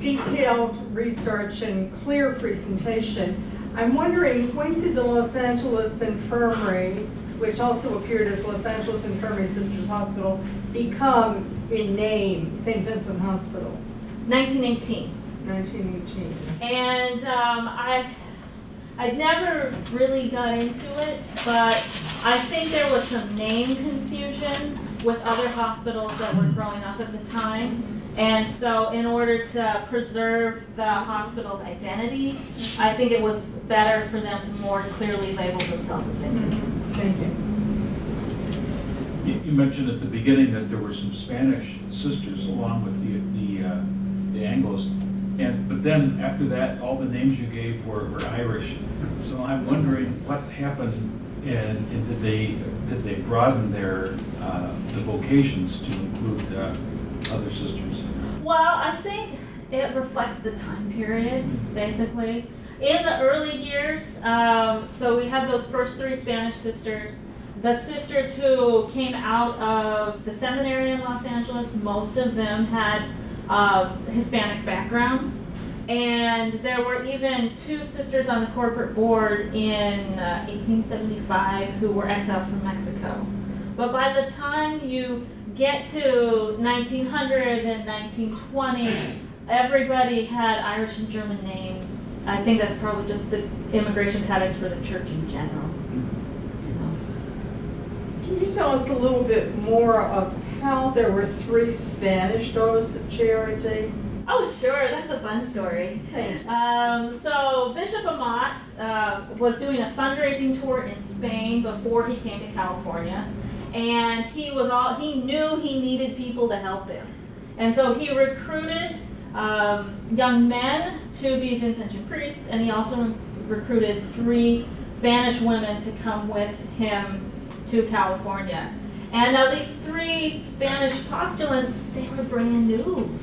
S5: detailed research and clear presentation. I'm wondering, when did the Los Angeles Infirmary, which also appeared as Los Angeles Infirmary Sisters Hospital, become in name St. Vincent Hospital?
S2: 1918.
S5: 1918.
S2: And I I never really got into it, but I think there was some name confusion with other hospitals that were growing up at the time. And so in order to preserve the hospital's identity, I think it was better for them to more clearly label themselves as St. Vincent's.
S5: Thank you.
S6: You mentioned at the beginning that there were some Spanish sisters along with the Anglos, but then after that, all the names you gave were Irish. So I'm wondering what happened, and did they broaden their the vocations to include other sisters?
S2: Well, I think it reflects the time period, basically. In the early years, so we had those first 3 Spanish sisters. The sisters who came out of the seminary in Los Angeles, most of them had Hispanic backgrounds. And there were even 2 sisters on the corporate board in 1875 who were exiled from Mexico. But by the time you get to 1900 and 1920, everybody had Irish and German names. I think that's probably just the immigration patterns for the church in general.
S5: Can you tell us a little bit more of how there were 3 Spanish daughters of charity?
S2: Oh, sure, that's a fun story. So Bishop Amat was doing a fundraising tour in Spain before he came to California, and he knew he needed people to help him, and so he recruited young men to be Vincentian priests, and he also recruited 3 Spanish women to come with him to California. And now these 3 Spanish postulants, they were brand new.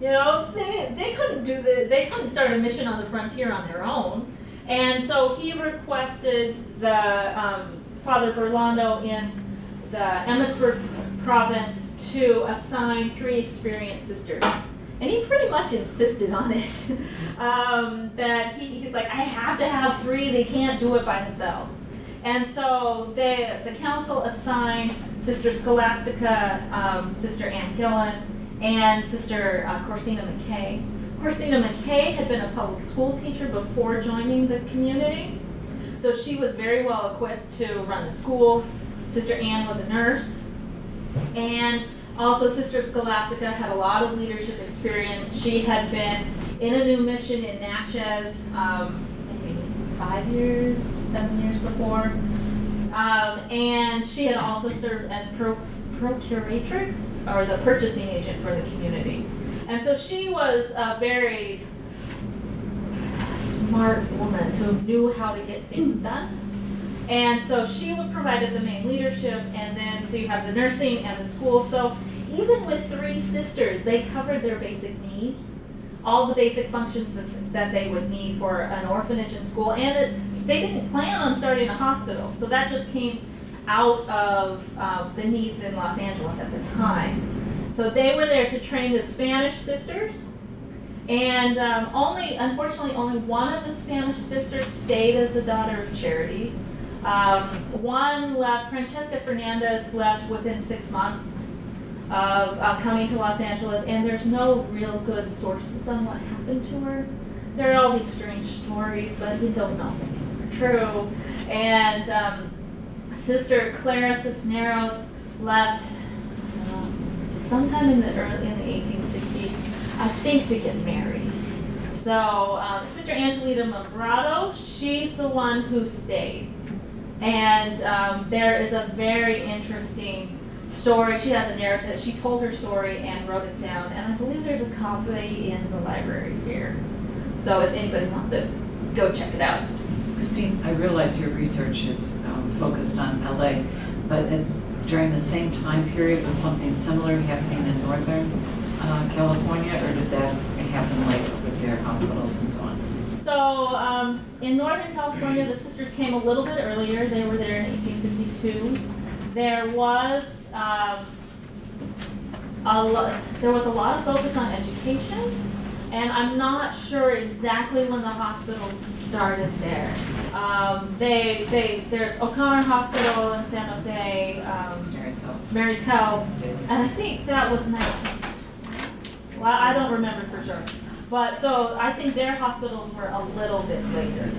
S2: You know, they couldn't start a mission on the frontier on their own. And so he requested the Father Burlando in the Emmitsburg province to assign 3 experienced sisters. And he pretty much insisted on it. That he's like, I have to have 3, they can't do it by themselves. And so the council assigned Sister Scholastica, Sister Ann Gillen, and Sister Corsina McKay. Corsina McKay had been a public school teacher before joining the community, so she was very well equipped to run the school. Sister Ann was a nurse, and also Sister Scholastica had a lot of leadership experience. She had been in a new mission in Natchez, maybe 5 years, 7 years before, and she had also served as procuratrix, or the purchasing agent for the community. And so she was a very smart woman who knew how to get things done. And so she provided the main leadership, and then you have the nursing and the school. So even with 3 sisters, they covered their basic needs, all the basic functions that they would need for an orphanage and school. And they didn't plan on starting a hospital, so that just came out of the needs in Los Angeles at the time. So they were there to train the Spanish sisters, and unfortunately, only one of the Spanish sisters stayed as a daughter of charity. One left, Francesca Fernandez left within 6 months of coming to Los Angeles, and there's no real good sources on what happened to her. There are all these strange stories, but you don't know if they're true. And Sister Clara Cisneros left sometime in the 1860s, I think, to get married. So Sister Angelita Mabrado, she's the one who stayed. And there is a very interesting story. She has a narrative. She told her story and wrote it down. And I believe there's a copy in the library here. So if anybody wants to go check it out.
S7: Kristine, I realize your research is focused on LA, but during the same time period, was something similar happening in Northern California, or did that happen later with their hospitals and so on?
S2: So in Northern California, the sisters came a little bit earlier. They were there in 1852. There was a lot of focus on education, and I'm not sure exactly when the hospitals started there. There's O'Connor Hospital in San Jose, Mary's Help, and I think that was 1920. Well, I don't remember for sure. But so I think their hospitals were a little bit later.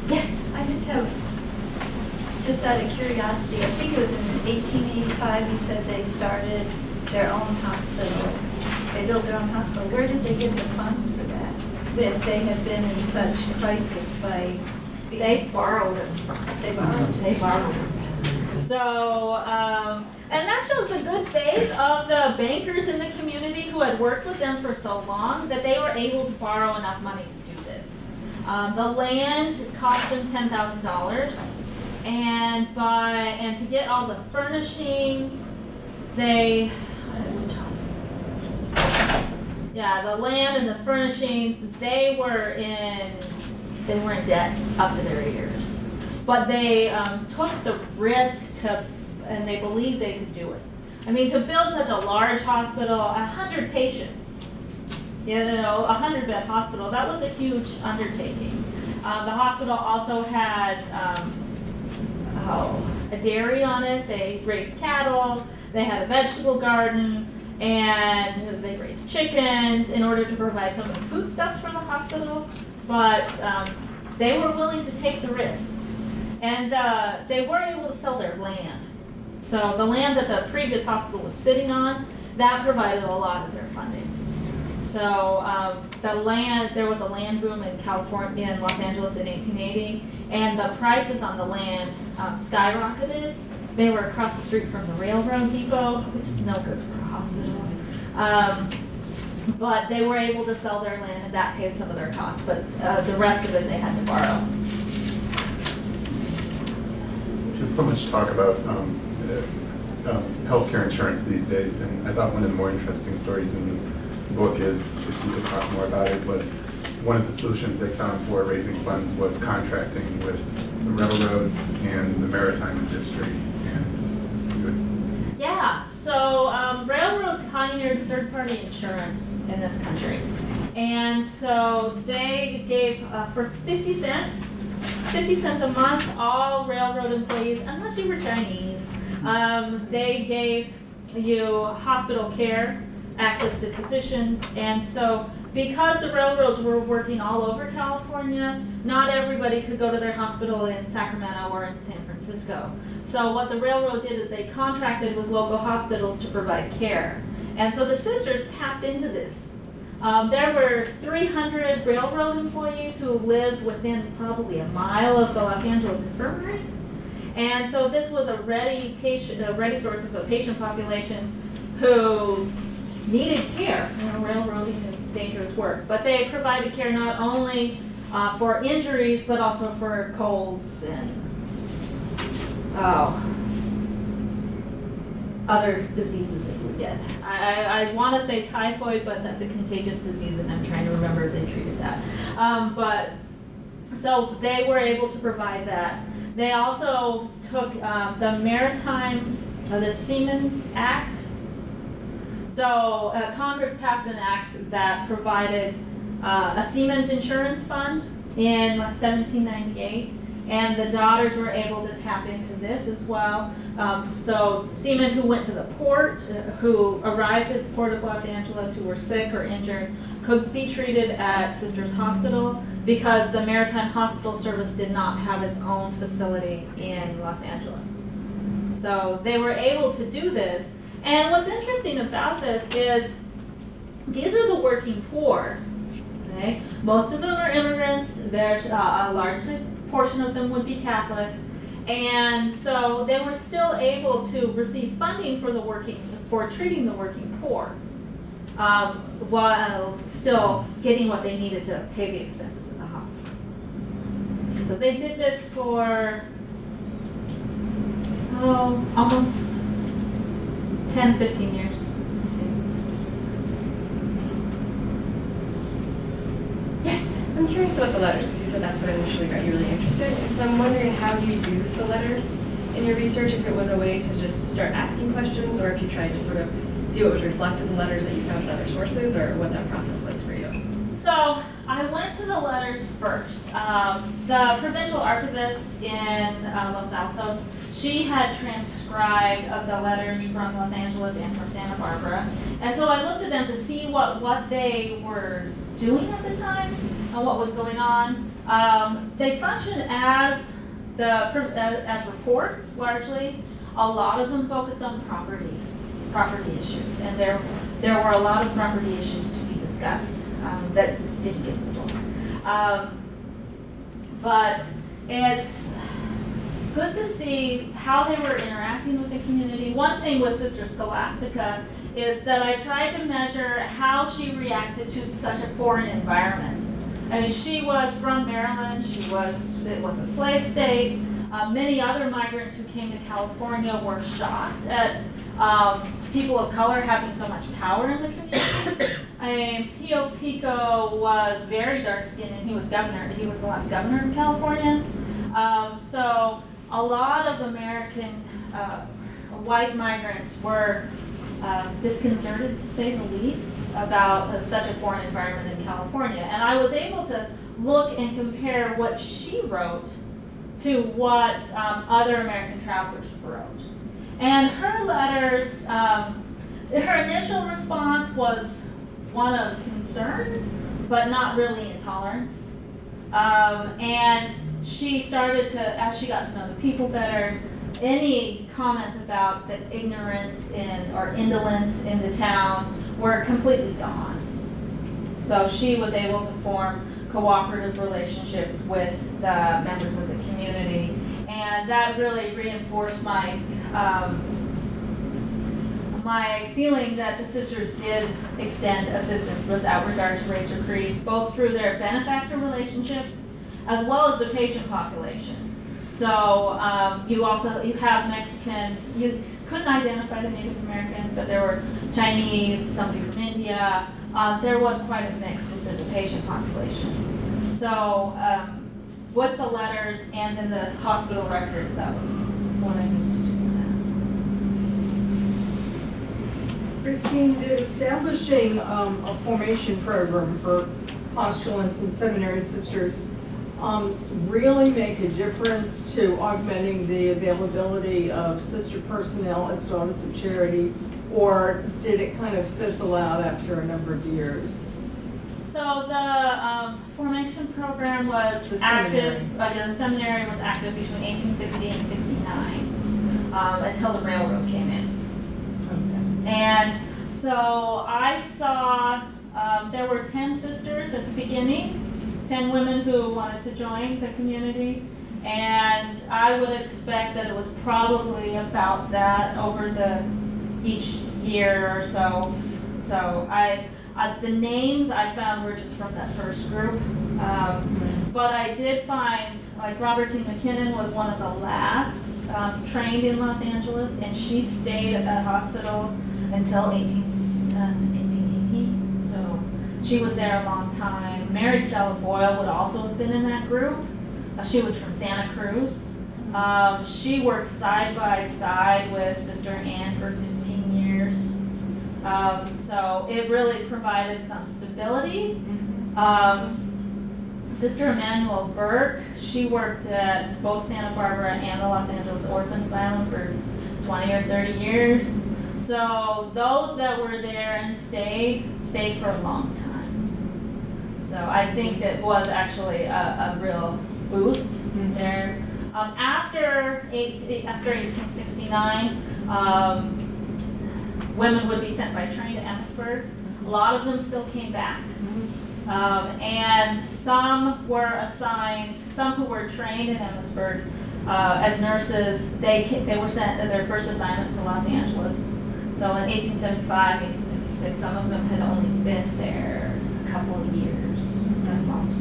S8: Yes, I just out of curiosity, I think it was in 1885 you said they started their own hospital. They built their own hospital. Where did they get the funds for that? If they had been in such crisis by...
S2: They borrowed them.
S8: They borrowed.
S2: They borrowed them. So, and that shows the good faith of the bankers in the community who had worked with them for so long that they were able to borrow enough money to do this. The land cost them $10,000, and to get all the furnishings, the land and the furnishings, they were in debt up to their ears. But they took the risk and they believed they could do it. I mean, to build such a large hospital, 100 patients, a 100-bed hospital, that was a huge undertaking. The hospital also had a dairy on it. They raised cattle. They had a vegetable garden, and they raised chickens in order to provide some of the foodstuffs for the hospital. But they were willing to take the risks, and they were able to sell their land. So the land that the previous hospital was sitting on, that provided a lot of their funding. So there was a land boom in California, in Los Angeles in 1880, and the prices on the land skyrocketed. They were across the street from the railroad depot, which is no good for a hospital. But they were able to sell their land, and that paid some of their costs, but the rest of it they had to borrow.
S9: There's so much talk about healthcare insurance these days, and I thought one of the more interesting stories in the book is, if you could talk more about it, was one of the solutions they found for raising funds was contracting with the railroads and the maritime industry.
S2: Yeah, so railroads pioneered third-party insurance in this country. And so they gave, for 50 cents a month, all railroad employees, unless you were Chinese, they gave you hospital care, access to physicians, and so because the railroads were working all over California, not everybody could go to their hospital in Sacramento or in San Francisco. So what the railroad did is they contracted with local hospitals to provide care. And so the sisters tapped into this. There were 300 railroad employees who lived within probably a mile of the Los Angeles Infirmary. And so this was a ready source of a patient population who needed care. Railroading is dangerous work. But they provided care not only for injuries, but also for colds and other diseases that you get. I want to say typhoid, but that's a contagious disease, and I'm trying to remember if they treated that. So they were able to provide that. They also took the the Seamen's Act. So Congress passed an act that provided a Seamen's Insurance Fund in 1798, and the daughters were able to tap into this as well. So seamen who went to the port, who arrived at the Port of Los Angeles, who were sick or injured, could be treated at Sisters Hospital because the Maritime Hospital Service did not have its own facility in Los Angeles. So they were able to do this. And what's interesting about this is these are the working poor. Okay? Most of them are immigrants. There's a large portion of them would be Catholic. And so they were still able to receive funding for treating the working poor, while still getting what they needed to pay the expenses in the hospital. So they did this for almost 10, 15 years.
S10: Yes, I'm curious about the letters, because you said that's what initially got you really interested. And so I'm wondering how you used the letters in your research, if it was a way to just start asking questions, or if you tried to sort of see what was reflected in the letters that you found in other sources, or what that process was for you.
S2: So I went to the letters first. The provincial archivist in Los Altos, she had transcribed the letters from Los Angeles and from Santa Barbara. And so I looked at them to see what they were doing at the time. what was going on. They functioned as as reports largely. A lot of them focused on property issues, and there were a lot of property issues to be discussed that didn't get in the book. But it's good to see how they were interacting with the community. One thing with Sister Scholastica is that I tried to measure how she reacted to such a foreign environment. I mean, she was from Maryland. It was a slave state. Many other migrants who came to California were shocked at people of color having so much power in the community. I mean, Pio Pico was very dark-skinned, and he was governor. He was the last governor of California. So a lot of American white migrants were disconcerted, to say the least, about such a foreign environment in California. And I was able to look and compare what she wrote to what other American travelers wrote. And her letters, her initial response was one of concern, but not really intolerance. And she started to, as she got to know the people better, any comments about the ignorance or indolence in the town were completely gone. So she was able to form cooperative relationships with the members of the community, and that really reinforced my my feeling that the sisters did extend assistance without regard to race or creed, both through their benefactor relationships as well as the patient population. So you have Mexicans. You couldn't identify the Native Americans, but there were Chinese, somebody from India. There was quite a mix within the patient population. So with the letters and then the hospital records, that was what I used to do with
S5: Kristine, did establishing a formation program for postulants and seminary sisters really make a difference to augmenting the availability of sister personnel as daughters of charity, or did it kind of fizzle out after a number of years?
S2: So the formation program was active, the seminary was active between 1860 and 69 until the railroad came in. Okay. And so I saw there were 10 sisters at the beginning, 10 women who wanted to join the community, and I would expect that it was probably about that over each year or so. So the names I found were just from that first group, but I did find, like Robert T. McKinnon was one of the last trained in Los Angeles, and she stayed at that hospital until 1880, so she was there a long time. Mary Stella Boyle would also have been in that group. She was from Santa Cruz. She worked side by side with Sister Anne for 15 years. So it really provided some stability. Sister Emanuel Burke, she worked at both Santa Barbara and the Los Angeles Orphan Asylum for 20 or 30 years. So those that were there and stayed for a long time. So I think that was actually a real boost there. After 1869, women would be sent by train to Emmitsburg. A lot of them still came back. And some were assigned, some who were trained in Emmitsburg as nurses, they were sent their first assignment to Los Angeles. So in 1875, 1876, some of them had only been there a couple of years at most.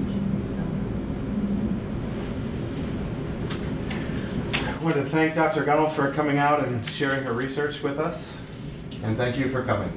S1: I want to thank Dr. Gunnell for coming out and sharing her research with us, and thank you for coming.